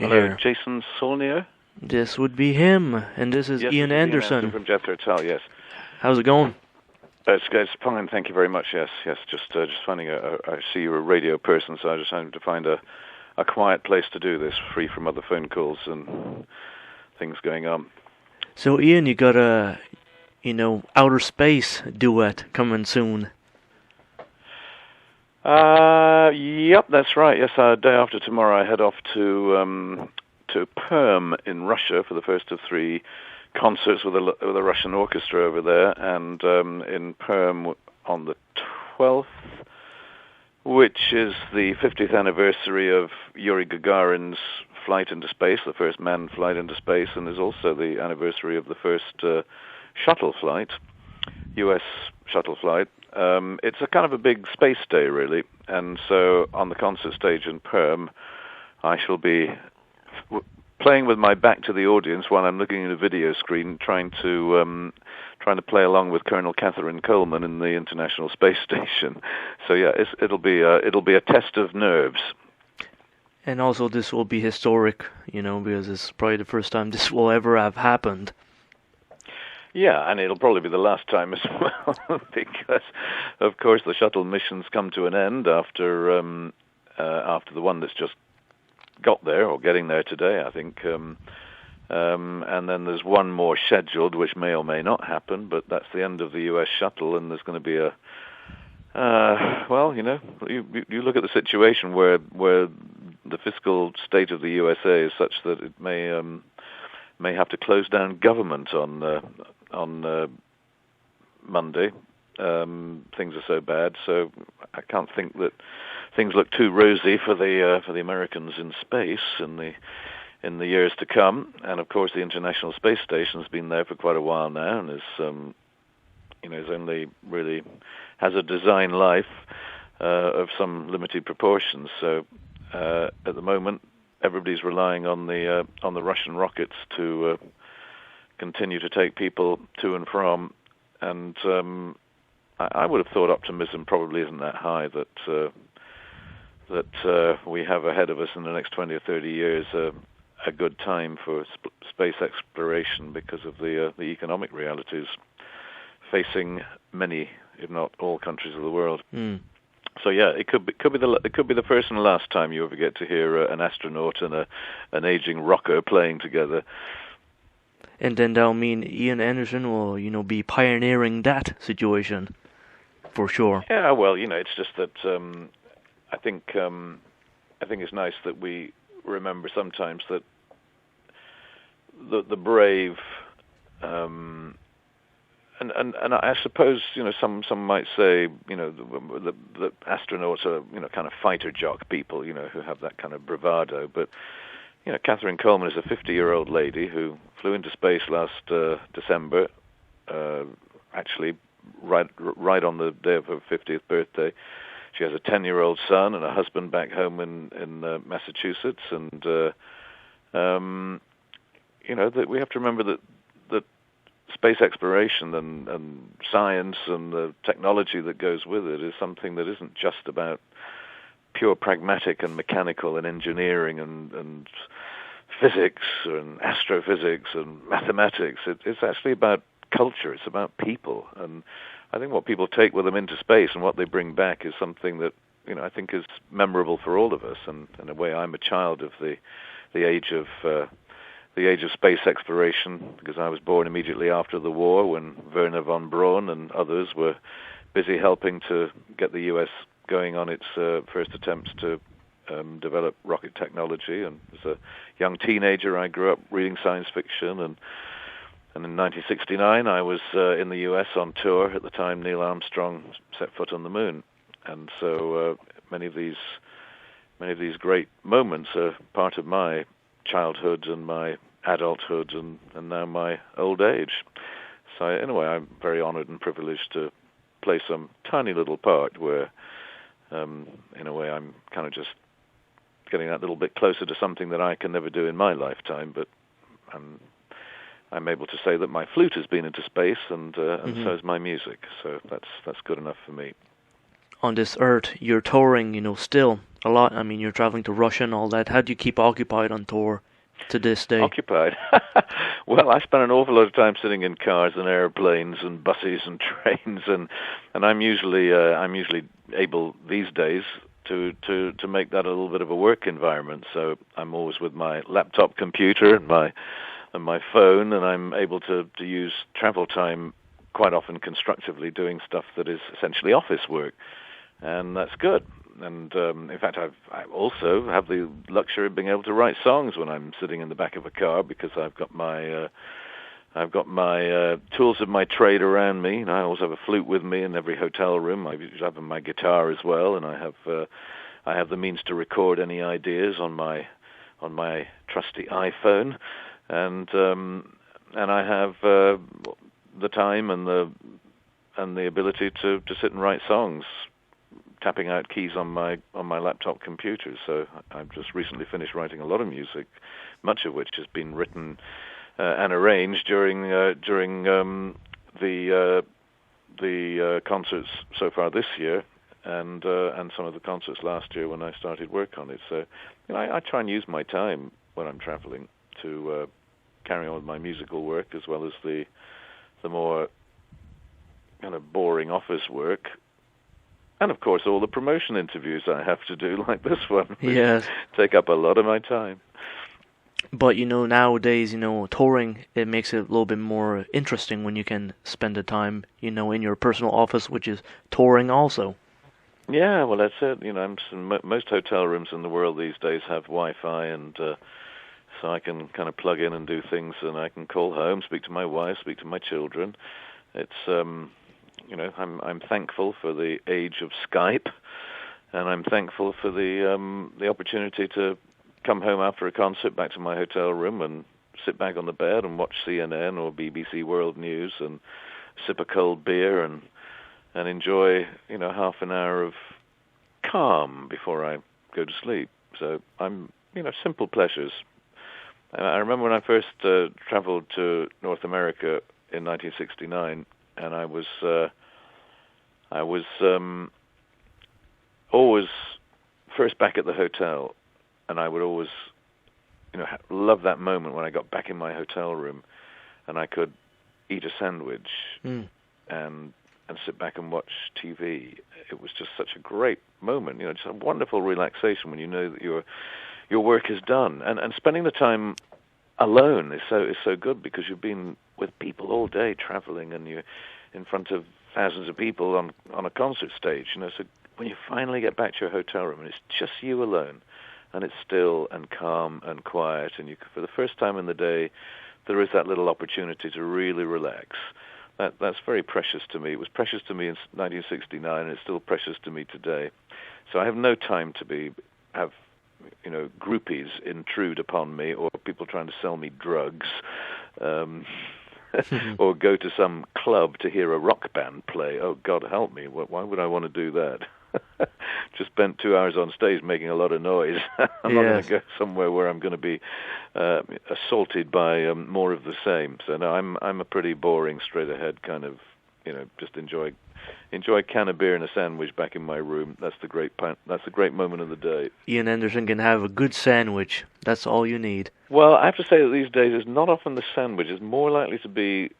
Hello, here? Jason Saulnier? This would be him, and this is Yes, Ian this is Anderson. Ian from Jethro Tull, yes. How's it going? It's fine, thank you very much, yes. Just finding I see you're a radio person, so I just wanted to find a quiet place to do this, free from other phone calls and things going on. So, Ian, you got a, outer space duet coming soon. Yep, that's right. Yes, day after tomorrow I head off to Perm in Russia for the first of 3 concerts with a Russian orchestra over there, and in Perm on the 12th, which is the 50th anniversary of Yuri Gagarin's flight into space, the first manned flight into space, and is also the anniversary of the first shuttle flight, U.S. shuttle flight. It's a kind of a big space day, really, and so on the concert stage in Perm, I shall be playing with my back to the audience while I'm looking at a video screen, trying to play along with Colonel Catherine Coleman in the International Space Station. So yeah, it'll be a test of nerves. And also, this will be historic, because it's probably the first time this will ever have happened. Yeah, and it'll probably be the last time as well, because, of course, the shuttle missions come to an end after the one that's just got there, or getting there today, I think. And then there's one more scheduled, which may or may not happen, but that's the end of the U.S. shuttle, and there's going to be a... you look at the situation where the fiscal state of the USA is such that it may have to close down government on Monday. Things are so bad, so I can't think that things look too rosy for the Americans in space in the years to come. And of course, the International Space Station's been there for quite a while now, and is only really has a design life of some limited proportions. So at the moment, everybody's relying on the Russian rockets to continue to take people to and from, and I would have thought optimism probably isn't that high that we have ahead of us in the next 20 or 30 years a good time for space exploration because of the economic realities facing many, if not all, countries of the world. Mm. So yeah, it could be the first and last time you ever get to hear an astronaut and an aging rocker playing together. And then that'll mean Ian Anderson will, be pioneering that situation, for sure. Yeah, well, it's just that I think it's nice that we remember sometimes that the brave. And I suppose some might say the astronauts are kind of fighter jock people who have that kind of bravado, but Catherine Coleman is a 50-year-old lady who flew into space last December, actually right on the day of her 50th birthday. She has a 10-year-old son and a husband back home in Massachusetts, and that we have to remember that space exploration and science and the technology that goes with it is something that isn't just about pure pragmatic and mechanical and engineering and physics and astrophysics and mathematics. It's actually about culture. It's about people. And I think what people take with them into space and what they bring back is something that I think is memorable for all of us. And in a way, I'm a child of the age of space exploration, because I was born immediately after the war when Werner von Braun and others were busy helping to get the U.S. going on its first attempts to develop rocket technology. And as a young teenager, I grew up reading science fiction, and in 1969 I was in the U.S. on tour at the time Neil Armstrong set foot on the moon. And so many of these great moments are part of my childhood and my adulthood and now my old age. So in a way, I'm very honored and privileged to play some tiny little part where, in a way, I'm kind of just getting that little bit closer to something that I can never do in my lifetime. But I'm able to say that my flute has been into space, and so is my music. So that's good enough for me. On this earth, you're touring, still. a lot. I mean, you're traveling to Russia and all that. How do you keep occupied on tour to this day? Occupied? Well, I spend an awful lot of time sitting in cars and airplanes and buses and trains, and I'm usually able these days to make that a little bit of a work environment. So I'm always with my laptop computer and my phone, and I'm able to use travel time quite often constructively, doing stuff that is essentially office work, and that's good. And in fact, I also have the luxury of being able to write songs when I'm sitting in the back of a car, because I've got my tools of my trade around me. And I always have a flute with me in every hotel room. I have my guitar as well, and I have the means to record any ideas on my trusty iPhone, and I have the time and the ability to sit and write songs, tapping out keys on my laptop computer. So I've just recently finished writing a lot of music, much of which has been written and arranged during the concerts so far this year, and some of the concerts last year when I started work on it. So I try and use my time when I'm traveling to carry on with my musical work, as well as the more kind of boring office work. And, of course, all the promotion interviews I have to do, like this one, Yes. take up a lot of my time. But, nowadays, touring, it makes it a little bit more interesting when you can spend the time, in your personal office, which is touring also. Yeah, well, that's it. Most hotel rooms in the world these days have Wi-Fi, and so I can kind of plug in and do things, and I can call home, speak to my wife, speak to my children. It's... I'm thankful for the age of Skype, and I'm thankful for the opportunity to come home after a concert back to my hotel room and sit back on the bed and watch CNN or BBC World News and sip a cold beer and enjoy half an hour of calm before I go to sleep. So I'm simple pleasures. I remember when I first traveled to North America in 1969. And I was always first back at the hotel, and I would always, love that moment when I got back in my hotel room, and I could eat a sandwich and sit back and watch TV. It was just such a great moment, just a wonderful relaxation when you know that your work is done, and spending the time alone is so good, because you've been with people all day traveling, and you're in front of thousands of people on a concert stage. So when you finally get back to your hotel room and it's just you alone, and it's still and calm and quiet, and for the first time in the day, there is that little opportunity to really relax. That's very precious to me. It was precious to me in 1969, and it's still precious to me today. So I have no time to have groupies intrude upon me, or people trying to sell me drugs, or go to some club to hear a rock band play. Oh, God help me. Why would I want to do that? Just spent 2 hours on stage making a lot of noise. I'm not going to go somewhere where I'm going to be assaulted by more of the same. So no, I'm a pretty boring, straight-ahead kind of, just enjoy a can of beer and a sandwich back in my room. That's the great moment of the day. Ian Anderson can have a good sandwich. That's all you need. Well, I have to say that these days it's not often the sandwich. It's more likely to be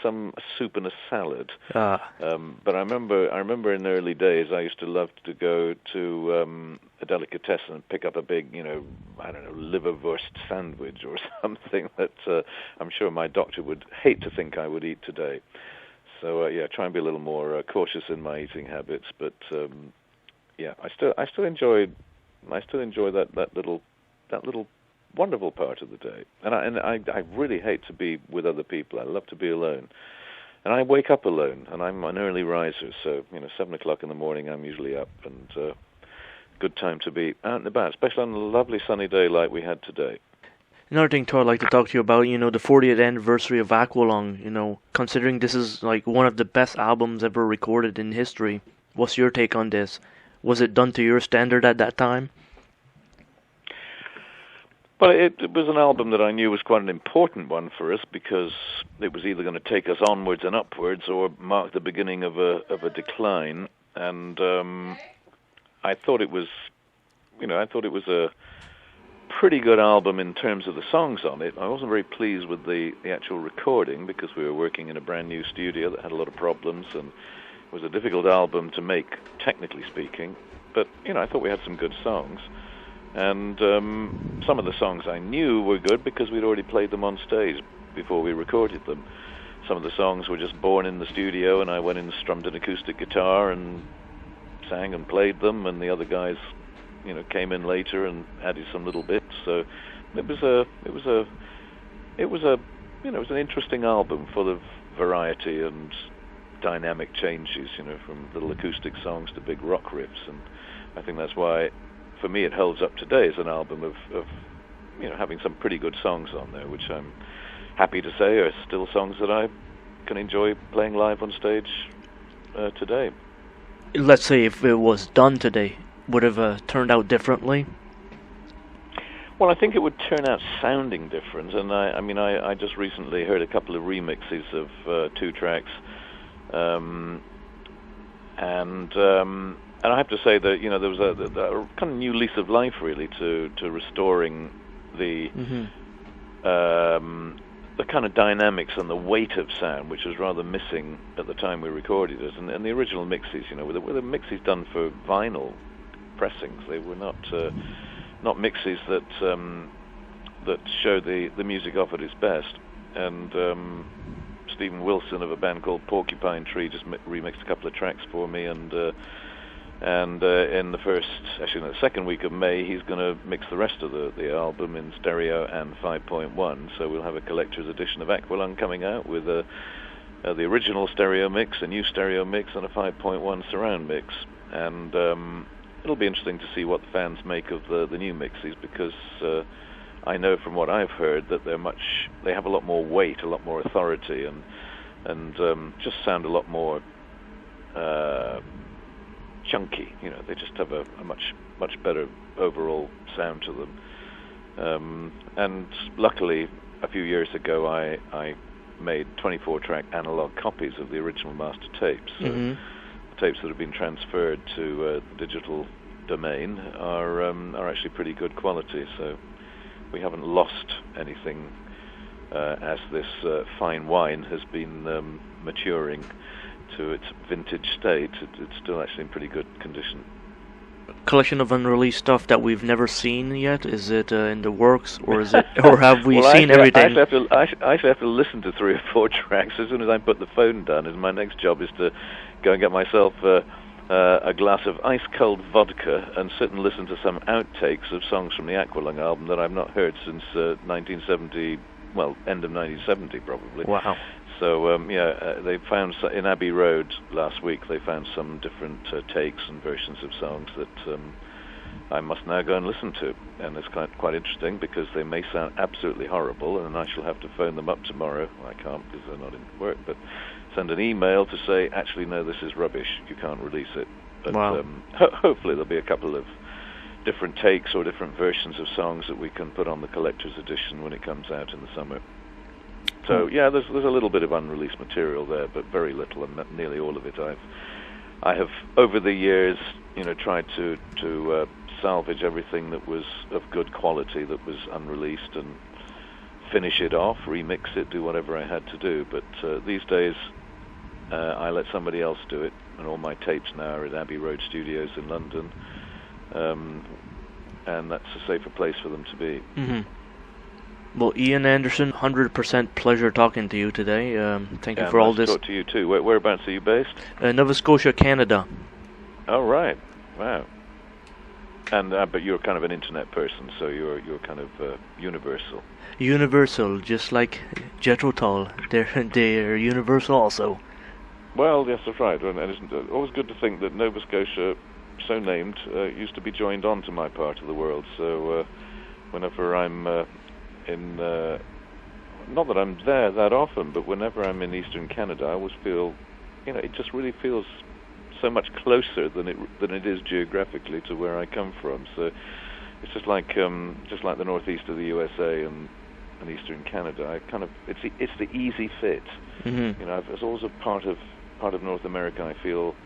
some soup and a salad. But I remember in the early days I used to love to go to a delicatessen and pick up a big, liverwurst sandwich or something that I'm sure my doctor would hate to think I would eat today. So try and be a little more cautious in my eating habits. But I still enjoy that little wonderful part of the day. And I really hate to be with other people. I love to be alone. And I wake up alone, and I'm an early riser. So 7 o'clock in the morning I'm usually up, and good time to be out and about, especially on a lovely sunny day like we had today. Another thing, too, I'd like to talk to you about, the 40th anniversary of Aqualung, considering this is like one of the best albums ever recorded in history. What's your take on this? Was it done to your standard at that time? Well, it was an album that I knew was quite an important one for us, because it was either going to take us onwards and upwards or mark the beginning of a decline. And I thought it was I thought it was a pretty good album in terms of the songs on it. I wasn't very pleased with the actual recording because we were working in a brand new studio that had a lot of problems, and it was a difficult album to make, technically speaking. But, I thought we had some good songs. And some of the songs I knew were good because we'd already played them on stage before we recorded them. Some of the songs were just born in the studio, and I went in and strummed an acoustic guitar and sang and played them, and the other guys came in later and added some little bits. So it was an interesting album full of variety and dynamic changes, from little acoustic songs to big rock riffs. And I think that's why, for me, it holds up today as an album of having some pretty good songs on there, which I'm happy to say are still songs that I can enjoy playing live on stage today. Let's say if it was done today, would have turned out differently? Well, I think it would turn out sounding different, and I just recently heard a couple of remixes of 2 tracks, and I have to say that there was a kind of new lease of life really to restoring the the kind of dynamics and the weight of sound, which was rather missing at the time we recorded it, and the original mixes, were the mixes done for vinyl pressings. They were not mixes that show the music off at its best. And Stephen Wilson of a band called Porcupine Tree just remixed a couple of tracks for me, and in the second week of May, he's going to mix the rest of the album in stereo and 5.1. So we'll have a collector's edition of Aqualung coming out with the original stereo mix, a new stereo mix, and a 5.1 surround mix. And it'll be interesting to see what the fans make of the new mixes, because I know from what I've heard that they have a lot more weight, a lot more authority, and just sound a lot more chunky. They just have a much better overall sound to them. And luckily, a few years ago, I made 24-track analog copies of the original master tapes. So the tapes that have been transferred to the digital domain are actually pretty good quality. So we haven't lost anything as this fine wine has been maturing to its vintage state. It's still actually in pretty good condition. Collection of unreleased stuff that we've never seen yet? Is it in the works, or is it, or have we seen everything? I actually have to listen to 3 or 4 tracks as soon as I put the phone down. And my next job is to go and get myself a glass of ice-cold vodka and sit and listen to some outtakes of songs from the Aqualung album that I've not heard since 1970. Well, end of 1970 probably. Wow. So they found in Abbey Road last week. They found some different takes and versions of songs that I must now go and listen to, and it's quite interesting because they may sound absolutely horrible, and I shall have to phone them up tomorrow. I can't because they're not in work, but send an email to say, actually, no, this is rubbish. You can't release it. But wow. Hopefully there'll be a couple of different takes or different versions of songs that we can put on the collector's edition when it comes out in the summer. So there's a little bit of unreleased material there, but very little, and nearly all of it I have over the years, tried to salvage everything that was of good quality that was unreleased and finish it off, remix it, do whatever I had to do. But these days, I let somebody else do it, and all my tapes now are at Abbey Road Studios in London, and that's a safer place for them to be. Mm-hmm. Well, Ian Anderson, 100% pleasure talking to you today. Thank you for all this. Talk to you too. Whereabouts are you based? Nova Scotia, Canada. Oh, right. Wow. And but you're kind of an internet person, so you're kind of universal. Universal, just like Jethro Tull. They're universal also. Well, yes, that's right. And it's always good to think that Nova Scotia, so named, used to be joined on to my part of the world. So whenever I'm not that I'm there that often, but whenever I'm in Eastern Canada, I always feel, it just really feels so much closer than it is geographically to where I come from. So it's just like the northeast of the USA and Eastern Canada. It's the easy fit. Mm-hmm. It's always a part of North America I feel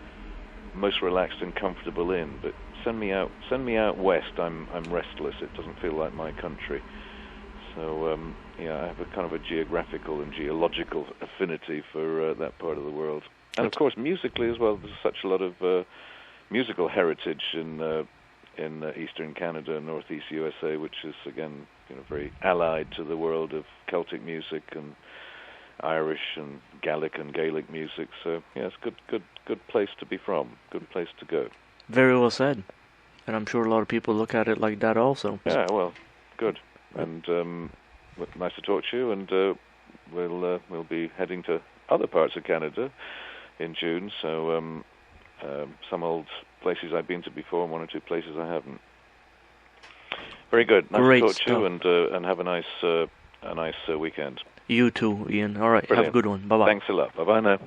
most relaxed and comfortable in, but Send me out west. I'm restless. It doesn't feel like my country. So I have a kind of a geographical and geological affinity for that part of the world. And of course, musically as well, there's such a lot of musical heritage in eastern Canada and northeast USA, which is again very allied to the world of Celtic music and Irish and Gaelic and Gaelic music. So yeah, it's good place to be from, good place to go. Very well said. And I'm sure a lot of people look at it like that also. Yeah, well, good. And nice to talk to you. And we'll be heading to other parts of Canada in June. So some old places I've been to before, and one or two places I haven't. Very good. Nice Great to talk stuff. to you, and have a nice weekend. You too, Ian. All right, Brilliant. have a good one. Bye-bye. Thanks a lot. Bye-bye now.